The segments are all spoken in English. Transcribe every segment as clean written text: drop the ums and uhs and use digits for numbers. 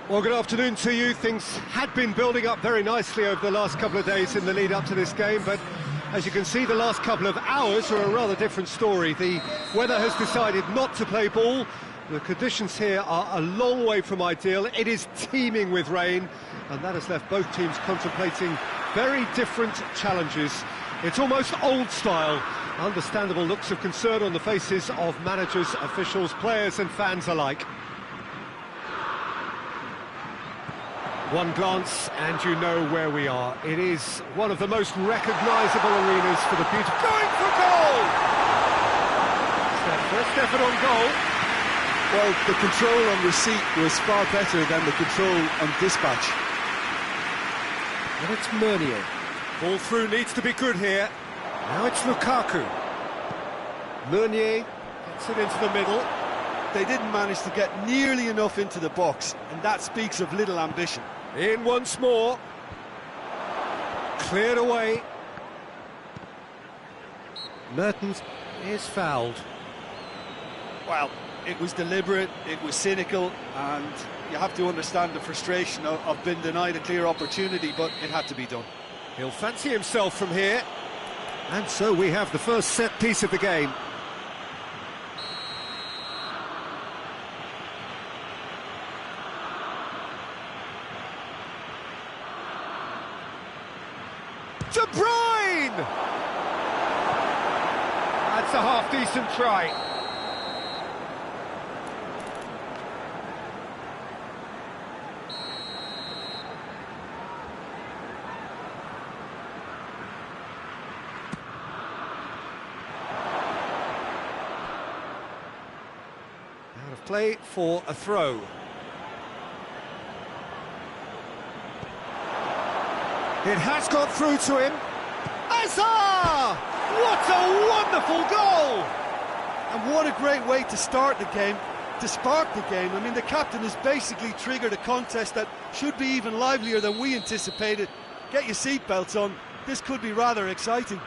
Well, good afternoon to you. Things had been building up very nicely over the last couple of days in the lead up to this game, but as you can see, the last couple of hours are a rather different story. The weather has decided not to play ball. The conditions here are a long way from ideal. It is teeming with rain, and that has left both teams contemplating very different challenges. It's almost old style. Understandable looks of concern on the faces of managers, officials, players and fans alike. One glance and you know where we are. It is one of the most recognisable arenas for the beauty. Going for goal! It's their first effort on goal. Well, the control on receipt was far better than the control on dispatch. And it's Meunier. Ball through needs to be good here. Now it's Lukaku. Meunier gets it into the middle. They didn't manage to get nearly enough into the box, and that speaks of little ambition. In once more. Cleared away. Mertens is fouled. Well, it was deliberate, it was cynical, and you have to understand the frustration of being denied a clear opportunity, but it had to be done. He'll fancy himself from here. And so we have the first set piece of the game. De Bruyne! That's a half-decent try. Out of play for a throw. It has got through to him. Hazard! What a wonderful goal! And what a great way to start the game, to spark the game. I mean, the captain has basically triggered a contest that should be even livelier than we anticipated. Get your seatbelts on, this could be rather exciting.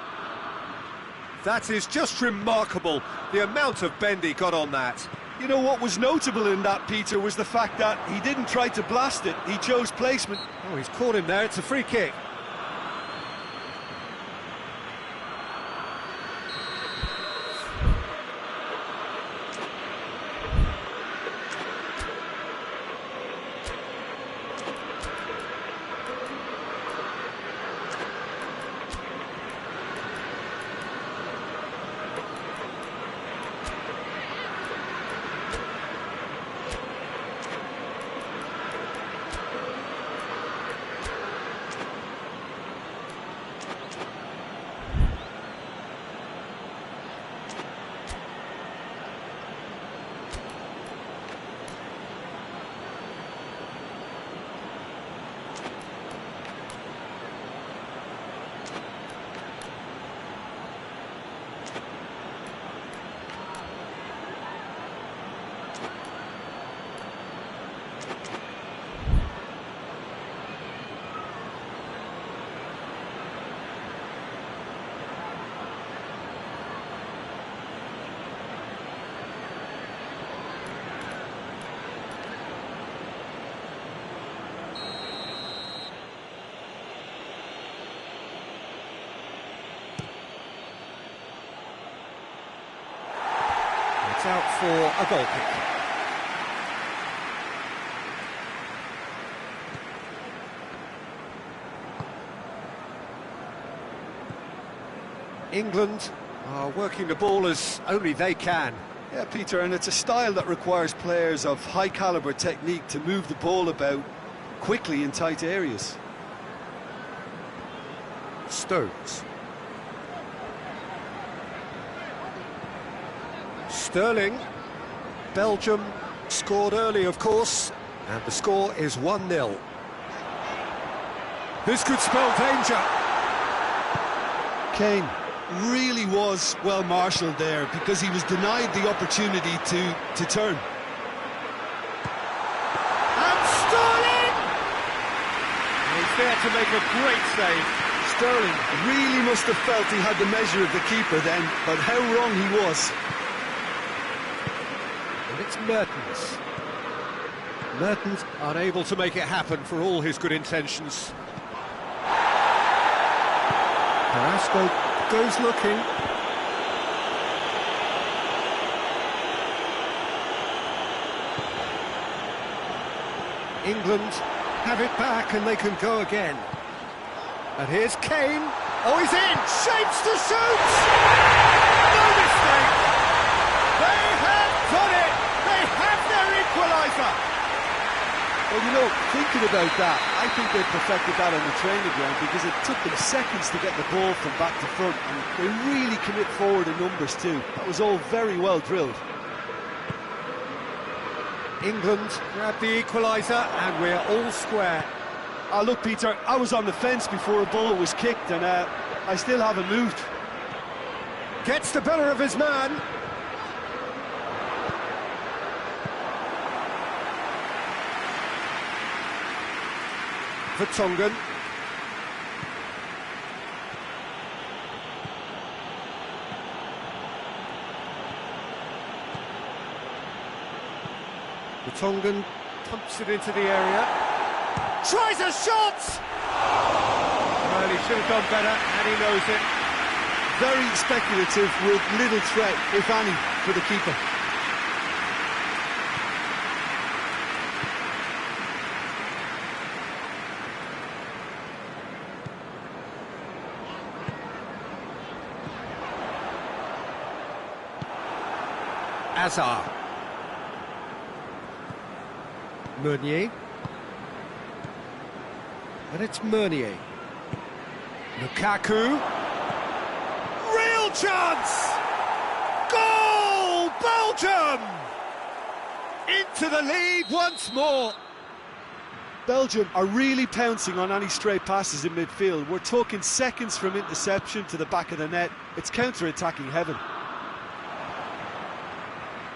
That is just remarkable, the amount of bend he got on that. You know what was notable in that, Peter, was the fact that he didn't try to blast it, he chose placement. Oh, he's caught him there, it's a free kick. It's out for a goal kick. England are working the ball as only they can. Yeah, Peter, and it's a style that requires players of high-caliber technique to move the ball about quickly in tight areas. Stones. Sterling. Belgium scored early, of course, and the score is 1-0. This could spell danger. Kane really was well marshalled there because he was denied the opportunity to turn. And Sterling! He's there to make a great save. Sterling really must have felt he had the measure of the keeper then, but how wrong he was. And it's Mertens. Mertens unable to make it happen for all his good intentions. Carrasco goes looking. England have it back and they can go again. And here's Kane. Oh, he's in! Shapes to shoot! No mistake! They have done it! They have their equaliser! Well, you know, thinking about that, I think they perfected that on the training ground because it took them seconds to get the ball from back to front, and they really commit forward in numbers too. That was all very well drilled. England grab the equaliser and we're all square. Oh, look, Peter, I was on the fence before a ball was kicked and I still haven't moved. Gets the better of his man. Vertonghen. Vertonghen pumps it into the area. Tries a shot! Well, he should have done better, and he knows it. Very speculative with little threat, if any, for the keeper. Hazard. Meunier. And it's Meunier. Lukaku. Real chance! Goal! Belgium! Into the lead once more. Belgium are really pouncing on any stray passes in midfield. We're talking seconds from interception to the back of the net. It's counter-attacking heaven.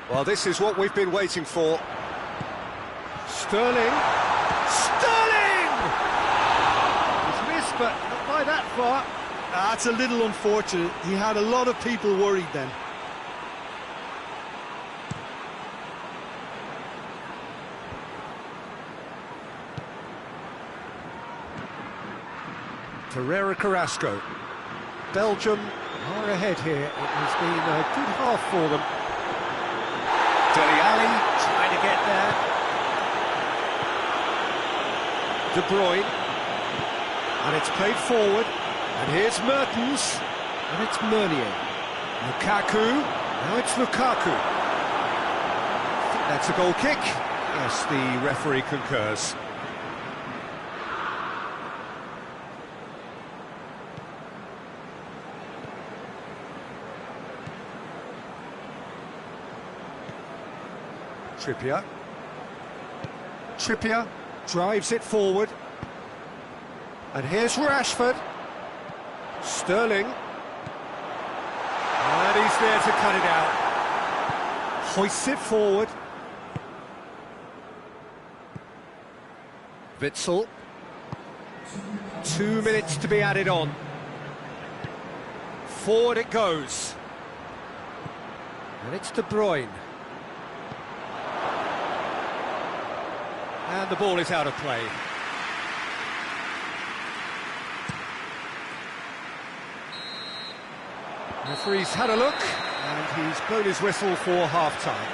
Well, this is what we've been waiting for. Sterling. Sterling! He's missed, but not by that far. That's a little unfortunate. He had a lot of people worried then. Ferreira Carrasco. Belgium are ahead here. It has been a good half for them. Dele Alli trying to get there. De Bruyne. And it's played forward. And here's Mertens. And it's Meunier. Lukaku. Now it's Lukaku. I think that's a goal kick. Yes, the referee concurs. Trippier drives it forward. And here's Rashford. Sterling. And he's there to cut it out. Hoists it forward. Witsel. 2 minutes to be added on. Forward it goes. And it's De Bruyne. And the ball is out of play. Referee's had a look, and he's blown his whistle for half-time.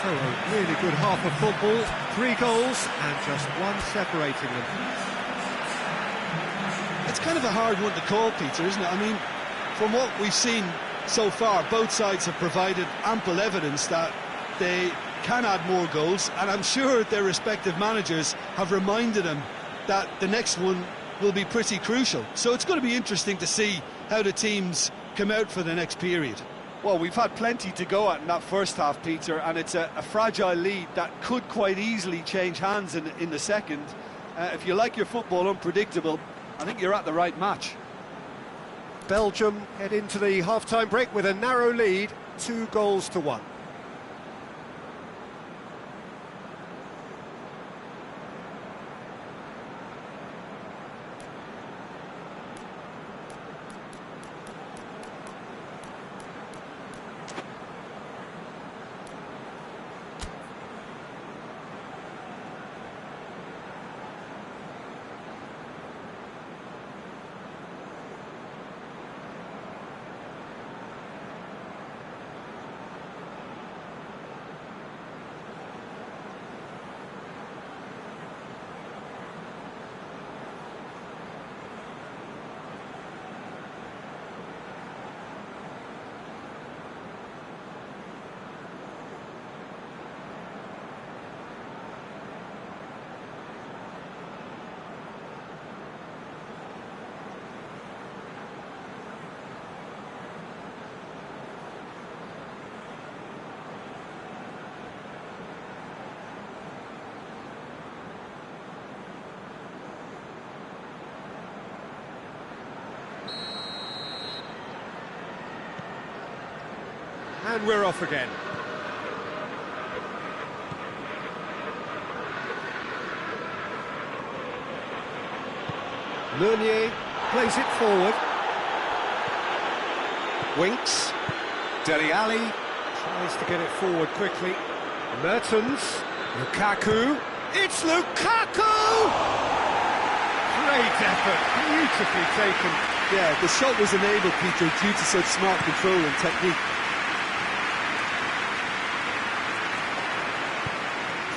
So a really good half of football, 3 goals, and just one separating them. It's kind of a hard one to call, Peter, isn't it? I mean, from what we've seen so far, both sides have provided ample evidence that they can add more goals, and I'm sure their respective managers have reminded them that the next one will be pretty crucial. So it's going to be interesting to see how the teams come out for the next period. Well, we've had plenty to go at in that first half, Peter, and it's a fragile lead that could quite easily change hands in the second. If you like your football unpredictable, I think you're at the right match. Belgium head into the half-time break with a narrow lead, 2-1. And we're off again. Meunier plays it forward. Winks. Dele Alli tries to get it forward quickly. Mertens. Lukaku. It's Lukaku! Great effort, beautifully taken. Yeah, the shot was enabled, Peter, due to such smart control and technique.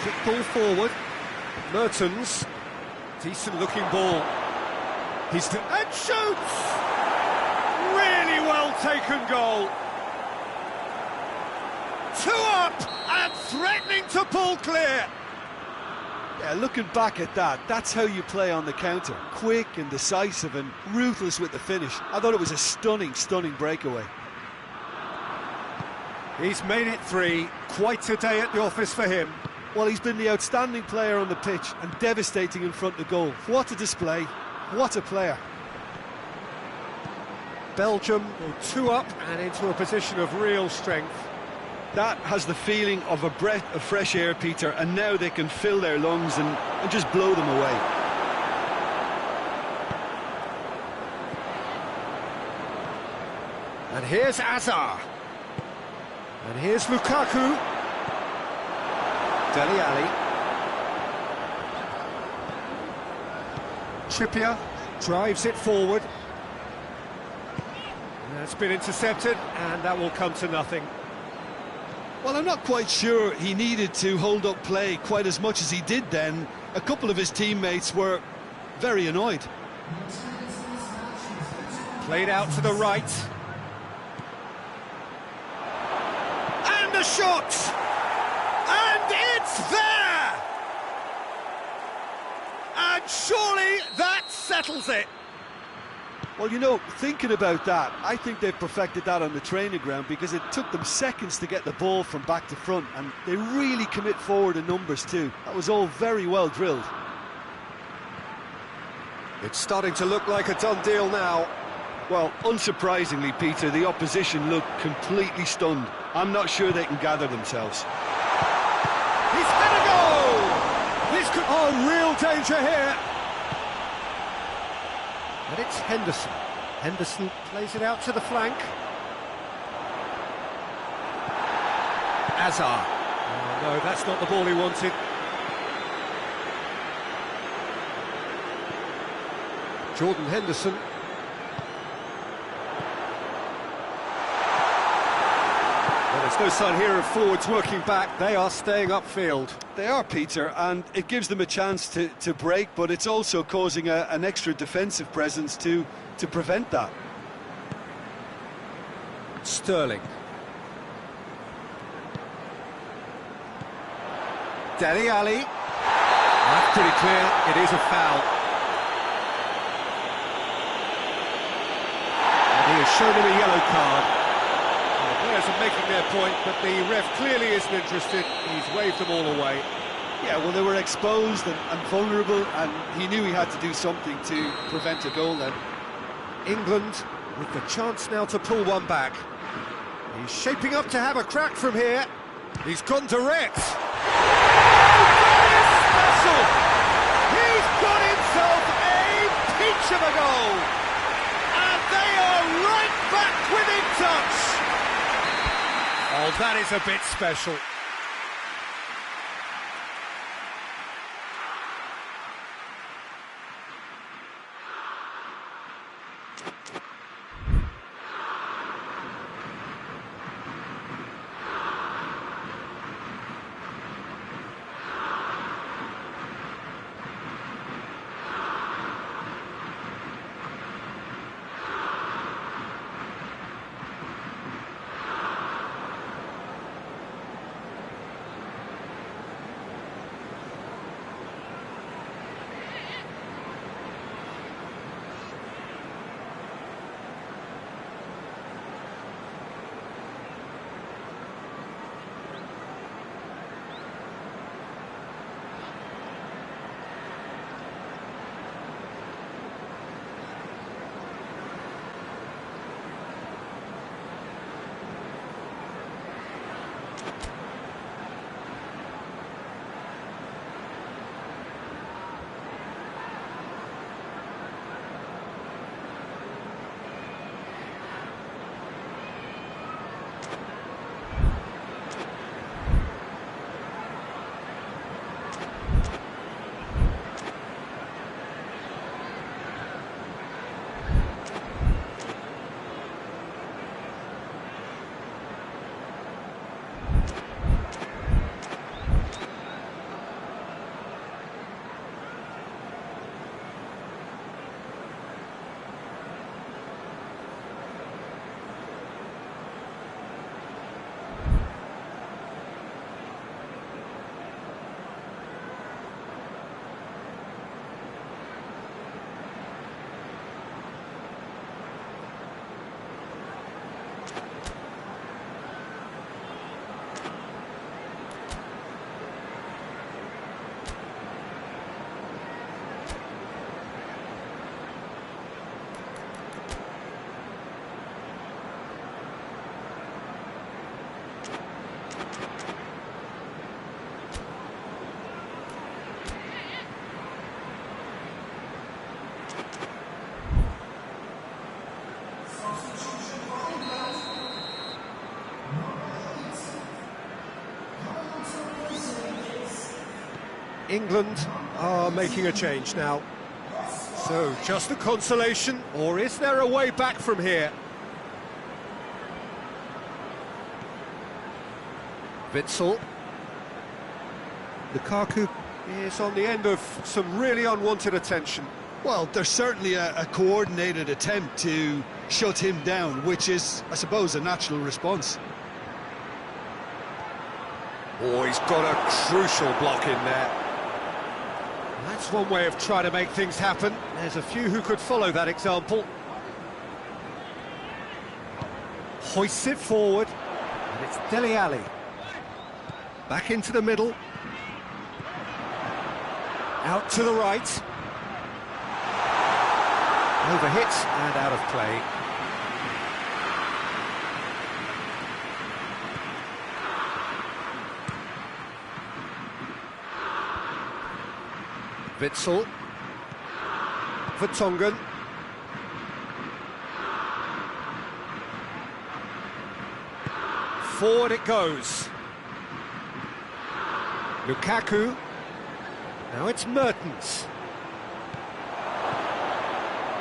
Kick ball forward. Mertens. Decent looking ball. And shoots! Really well taken goal. 2 up and threatening to pull clear. Yeah, looking back at that, that's how you play on the counter. Quick and decisive and ruthless with the finish. I thought it was a stunning, stunning breakaway. He's made it 3. Quite a day at the office for him. Well, he's been the outstanding player on the pitch and devastating in front of goal. What a display. What a player. Belgium go 2 up and into a position of real strength. That has the feeling of a breath of fresh air, Peter, and now they can fill their lungs and just blow them away. And here's Azar. And here's Lukaku. Dele Alli. Trippier drives it forward. And that's been intercepted, and that will come to nothing. Well, I'm not quite sure he needed to hold up play quite as much as he did then. A couple of his teammates were very annoyed. Played out to the right. And a shot! And it's there! And surely that settles it. Well, you know, thinking about that, I think they've perfected that on the training ground because it took them seconds to get the ball from back to front, and they really commit forward in numbers too. That was all very well drilled. It's starting to look like a done deal now. Well, unsurprisingly, Peter, the opposition look completely stunned. I'm not sure they can gather themselves. He's had a goal! This could... Oh, real danger here! And it's Henderson. Henderson plays it out to the flank. Azar. Oh, no, that's not the ball he wanted. Jordan Henderson. Well, there's no sign here of forwards working back. They are staying upfield. They are, Peter, and it gives them a chance to break, but it's also causing an extra defensive presence to prevent that. Sterling. Dele Alli. That's pretty clear, it is a foul. And he has shown him a yellow card. The players are making their point, but the ref clearly isn't interested. He's waved them all away. Yeah, well, they were exposed and vulnerable, and he knew he had to do something to prevent a goal then. England with the chance now to pull one back. He's shaping up to have a crack from here. He's gone direct. Special! He's got himself a peach of a goal. And they are right back within touch. Oh, that is a bit special. England are making a change now. So, just a consolation, or is there a way back from here? Witsel. Lukaku is on the end of some really unwanted attention. Well, there's certainly a coordinated attempt to shut him down, which is, I suppose, a natural response. Oh, he's got a crucial block in there. That's one way of trying to make things happen. There's a few who could follow that example. Hoists it forward, and it's Dele Alli. Back into the middle. Out to the right. Overhit and out of play. Witsel. Vertonghen. Forward it goes. Lukaku. Now it's Mertens.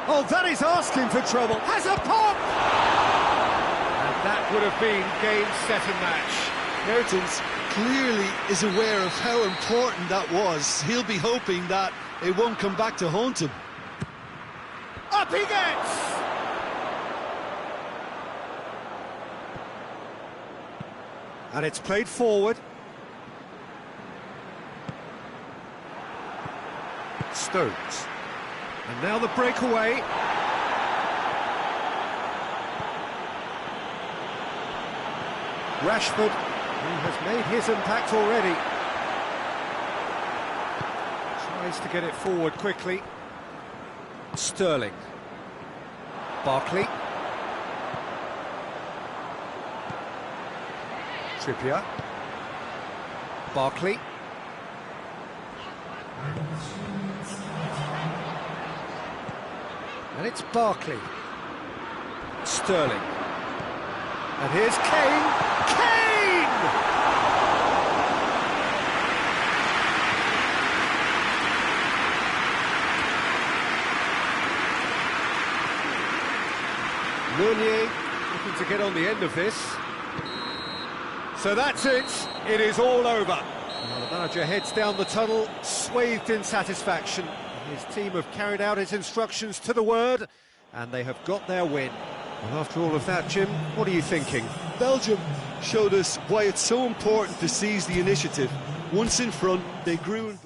Oh, that is asking for trouble. Has a pop! And that would have been game, set and match. Mertens clearly is aware of how important that was. He'll be hoping that it won't come back to haunt him. Up he gets! And it's played forward. Stones. And now the breakaway. Rashford, who has made his impact already. Tries to get it forward quickly. Sterling. Barkley. Trippier. Barkley. And it's Barkley. Sterling. And here's Kane. Kane! Meunier looking to get on the end of this. So that's it. It is all over. Now the manager heads down the tunnel, swathed in satisfaction. His team have carried out his instructions to the word, and they have got their win. Well, after all of that, Jim, what are you thinking? Belgium showed us why it's so important to seize the initiative. Once in front, they grew and...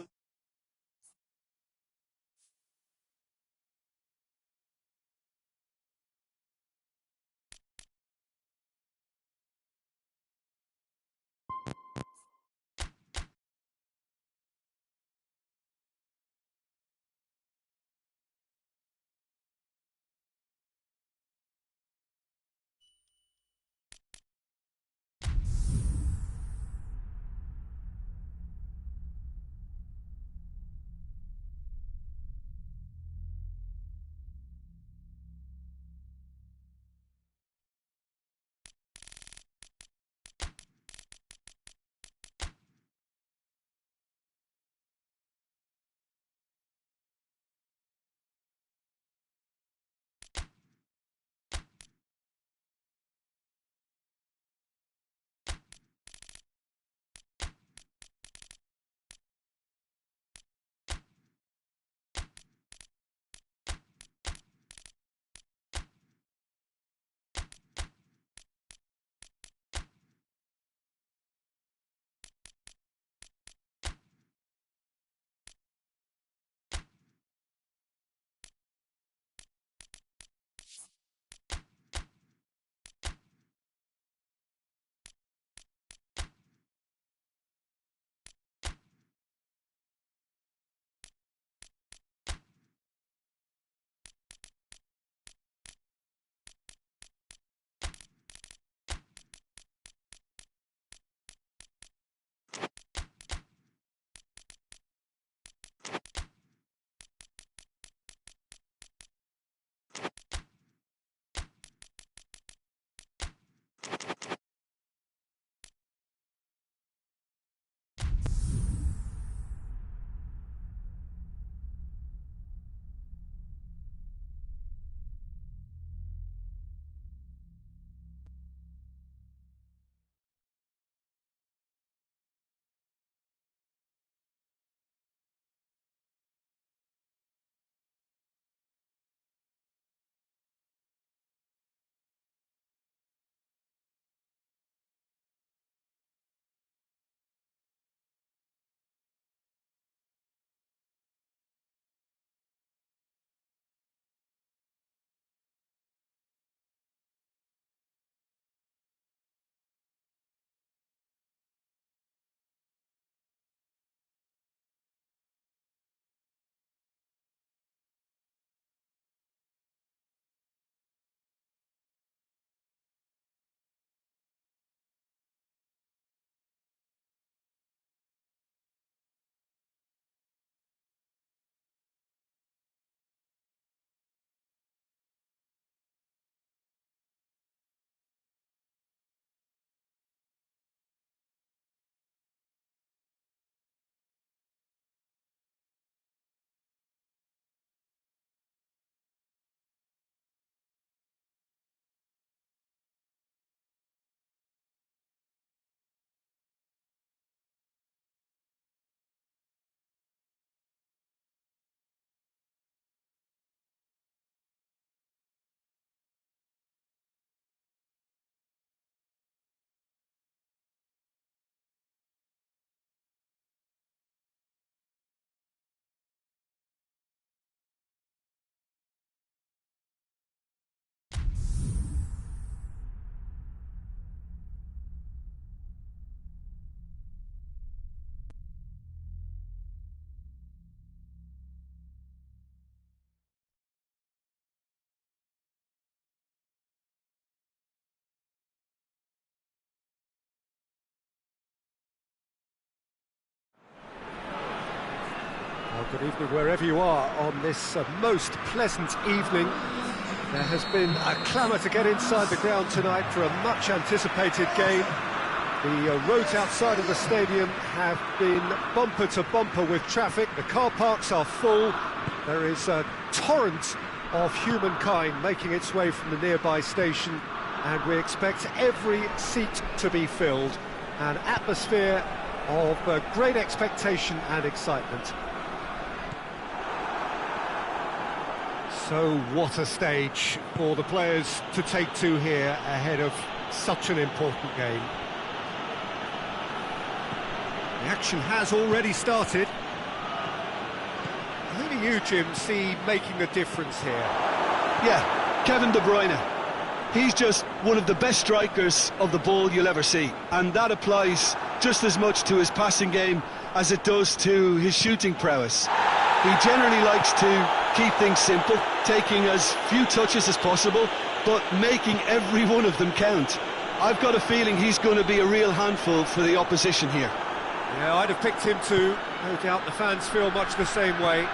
Well, good evening wherever you are on this most pleasant evening. There has been a clamour to get inside the ground tonight for a much anticipated game. The roads outside of the stadium have been bumper to bumper with traffic. The car parks are full. There is a torrent of humankind making its way from the nearby station, and we expect every seat to be filled. An atmosphere of great expectation and excitement. So what a stage for the players to take to here ahead of such an important game. The action has already started. Who do you, Jim, see making the difference here? Yeah, Kevin De Bruyne. He's just one of the best strikers of the ball you'll ever see, and that applies just as much to his passing game as it does to his shooting prowess. He generally likes to keep things simple, taking as few touches as possible, but making every one of them count. I've got a feeling he's going to be a real handful for the opposition here. Yeah, I'd have picked him too. No doubt the fans feel much the same way.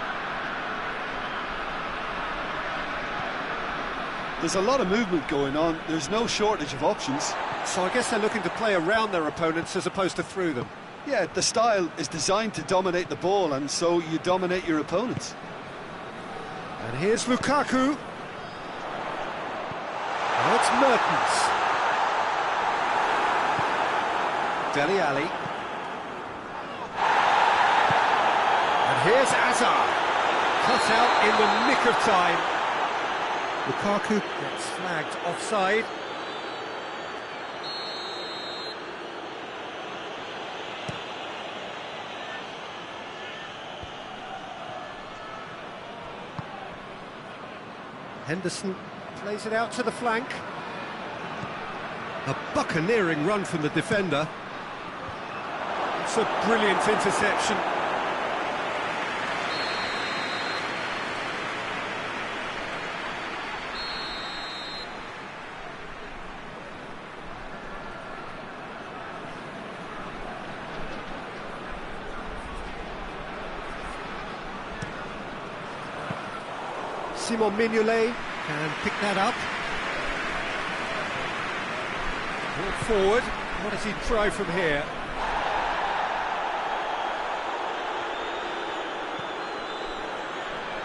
There's a lot of movement going on. There's no shortage of options. So I guess they're looking to play around their opponents as opposed to through them. Yeah, the style is designed to dominate the ball, and so you dominate your opponents. And here's Lukaku. Now it's Mertens. Dele Alli. And here's Hazard. Cut out in the nick of time. Lukaku gets flagged offside. Henderson plays it out to the flank. A buccaneering run from the defender. It's a brilliant interception. Simon Mignolet can pick that up. Brought forward. What does he try from here?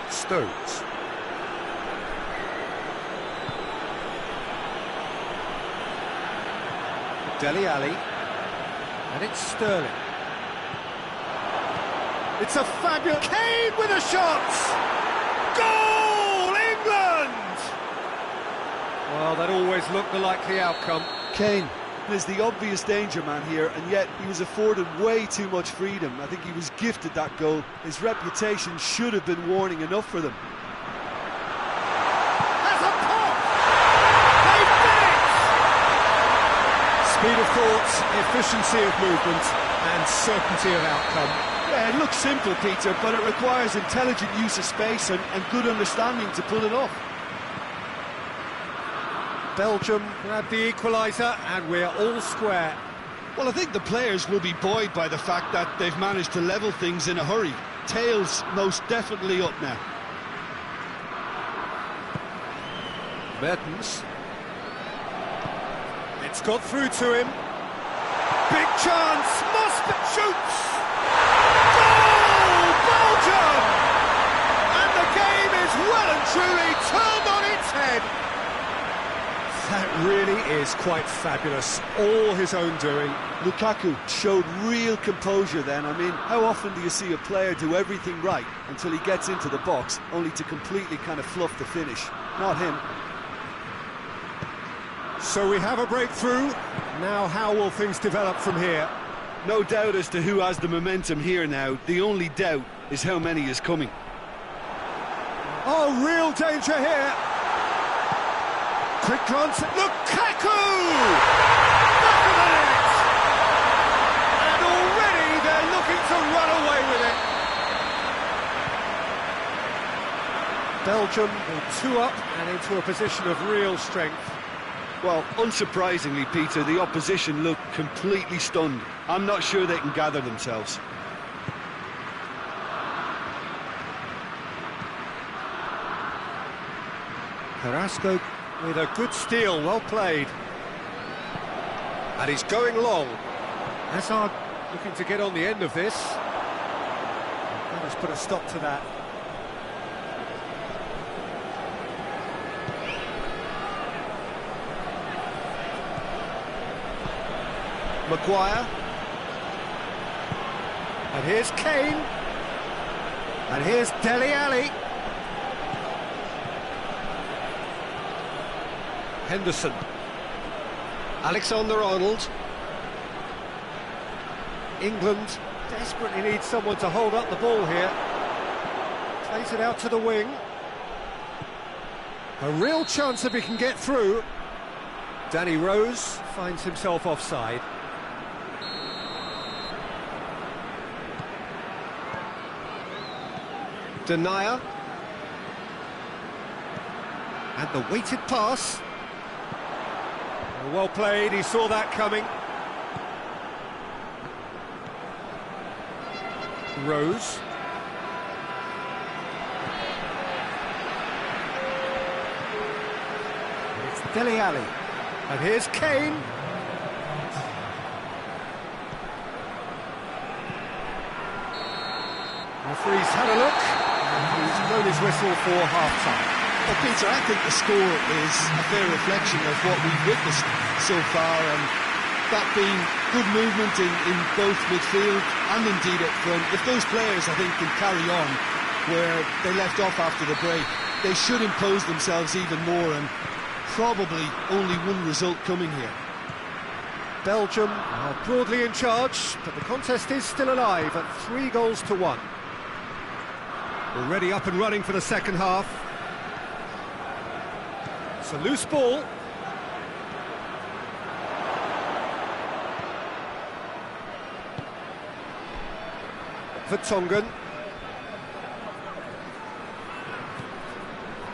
Stones. Dele Alli. And it's Sterling. It's a fabulous... Kane with a shot! Goal, England! Well, that always looked the likely outcome. Kane is the obvious danger man here, and yet he was afforded way too much freedom. I think he was gifted that goal. His reputation should have been warning enough for them. That's a pop! They did it! Speed of thought, efficiency of movement, and certainty of outcome. Yeah, it looks simple, Peter, but it requires intelligent use of space and good understanding to pull it off. Belgium grab the equaliser, and we're all square. Well, I think the players will be buoyed by the fact that they've managed to level things in a hurry. Tails most definitely up now. Mertens. It's got through to him. Big chance, must shoots! Goal, Belgium! And the game is well and truly turned on its head. That really is quite fabulous, all his own doing. Lukaku showed real composure then. I mean, how often do you see a player do everything right until he gets into the box, only to completely kind of fluff the finish? Not him. So we have a breakthrough. Now how will things develop from here? No doubt as to who has the momentum here now. The only doubt is how many is coming. Oh, real danger here. Quick glance at Lukaku! Back of the net! And already they're looking to run away with it. Belgium will 2 up and into a position of real strength. Well, unsurprisingly, Peter, the opposition look completely stunned. I'm not sure they can gather themselves. Carrasco with a good steal, well played. And he's going long. Hazard looking to get on the end of this. Let's put a stop to that. Maguire. And here's Kane. And here's Dele Alli. Henderson. Alexander-Arnold. England desperately needs someone to hold up the ball here. Plays it out to the wing. A real chance if he can get through. Danny Rose finds himself offside. Denier. And the weighted pass. Well played, he saw that coming. Rose. And it's Dele Alli. And here's Kane. Referee's had a look. And he's blown his whistle for half-time. Well, Peter, I think the score is a fair reflection of what we've witnessed so far, and that being good movement in both midfield and indeed up front. If those players, I think, can carry on where they left off after the break, they should impose themselves even more, and probably only one result coming here. Belgium are broadly in charge, but the contest is still alive at 3-1. Already up and running for the second half. It's a loose ball. Vertonghen.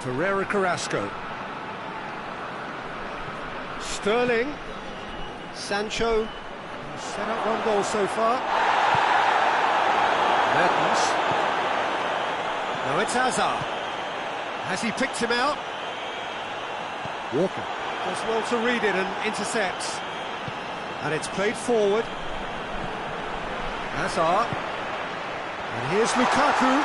Torreira Carrasco. Sterling. Sancho. Set up one goal so far. Mertens. Now it's Hazard. Has he picked him out? Walker does well to read it and intercepts. And it's played forward. Hazard. And here's Lukaku.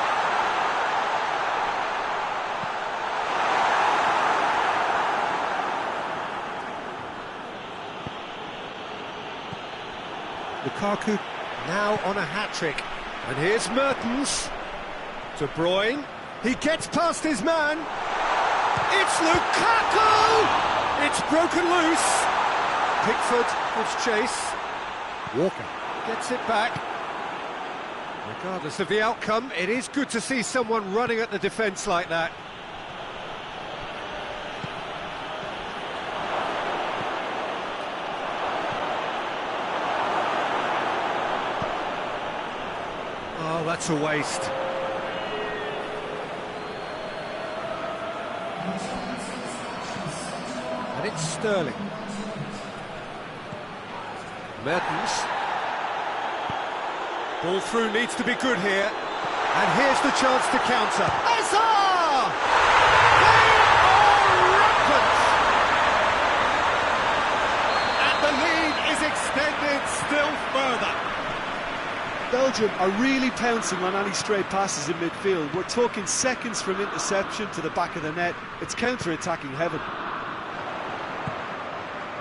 Lukaku now on a hat-trick. And here's Mertens. De Bruyne. He gets past his man. It's Lukaku! It's broken loose. Pickford gives chase. Walker gets it back. Regardless of the outcome, it is good to see someone running at the defence like that. Oh, that's a waste. And it's Sterling. Mertens. Ball through needs to be good here. And here's the chance to counter. Hazard! They are rampant! And the lead is extended still further. Belgium are really pouncing on any stray passes in midfield. We're talking seconds from interception to the back of the net. It's counter-attacking heaven.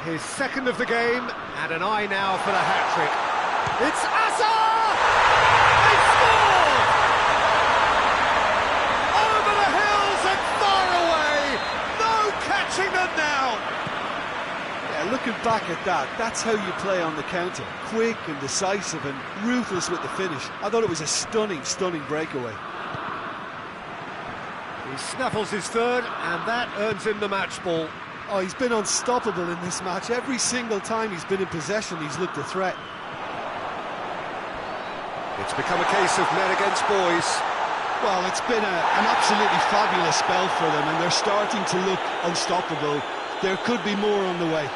His second of the game, and an eye now for the hat-trick. It's Hazard! They scored! Over the hills and far away! No catching them now! Yeah, looking back at that, that's how you play on the counter. Quick and decisive and ruthless with the finish. I thought it was a stunning, stunning breakaway. He snaffles his third, and that earns him the match ball. Oh, he's been unstoppable in this match. Every single time he's been in possession, he's looked a threat. It's become a case of men against boys. Well, it's been an absolutely fabulous spell for them, and they're starting to look unstoppable. There could be more on the way.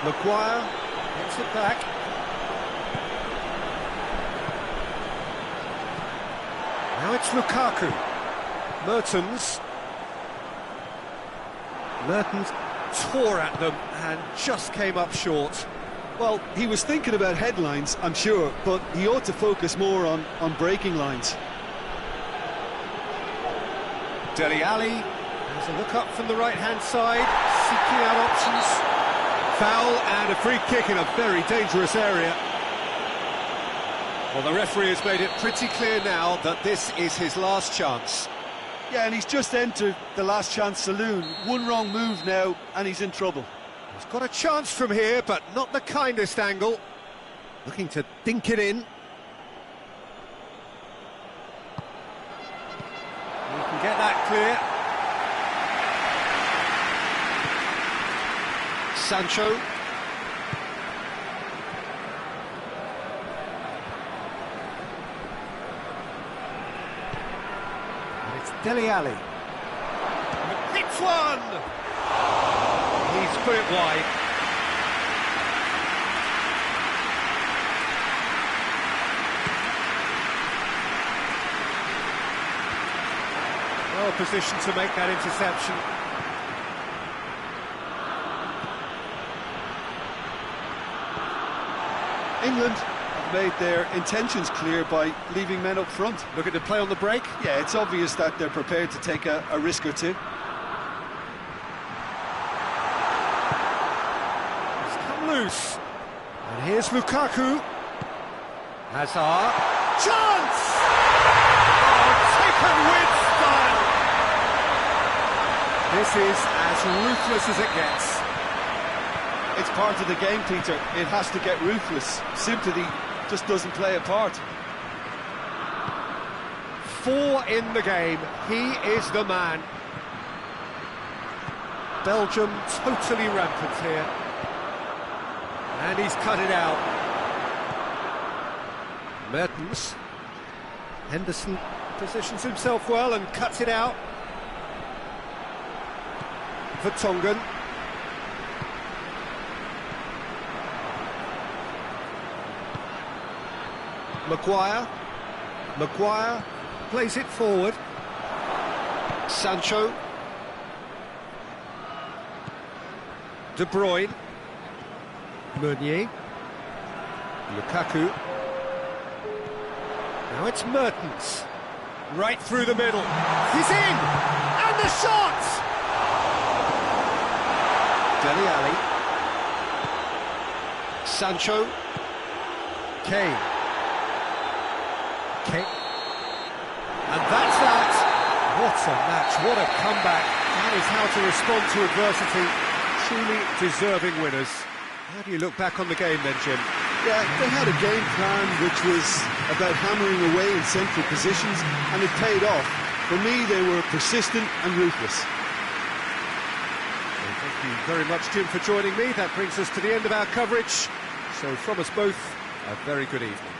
Maguire gets it back. Now it's Lukaku. Mertens. Mertens tore at them and just came up short. Well, he was thinking about headlines, I'm sure, but he ought to focus more on breaking lines. Dele Alli has a look up from the right-hand side, seeking out options. Foul and a free kick in a very dangerous area. Well, the referee has made it pretty clear now that this is his last chance. Yeah, and he's just entered the last chance saloon. One wrong move now, and he's in trouble. He's got a chance from here, but not the kindest angle. Looking to dink it in. He can get that clear. Sancho. And it's Dele Alli. Hits one! He's put it wide. Well positioned to make that interception. England have made their intentions clear by leaving men up front. Looking to play on the break. Yeah, it's obvious that they're prepared to take a risk or two. It's come loose. And here's Lukaku. Hazard. Chance! Oh, taken with style. This is as ruthless as it gets. It's part of the game, Peter. It has to get ruthless. Sympathy just doesn't play a part. 4 in the game. He is the man. Belgium totally rampant here. And he's cut it out. Mertens. Henderson positions himself well and cuts it out. Vertonghen. Maguire plays it forward. Sancho. De Bruyne. Meunier. Lukaku. Now it's Mertens. Right through the middle. He's in! And the shot! Dele Alli. Sancho. Kane. And that's that. What a match, what a comeback. That is how to respond to adversity. Truly deserving winners. How do you look back on the game then, Jim? Yeah, they had a game plan which was about hammering away in central positions, and it paid off. For me, they were persistent and ruthless. Well, thank you very much, Jim, for joining me. That brings us to the end of our coverage. So from us both, a very good evening.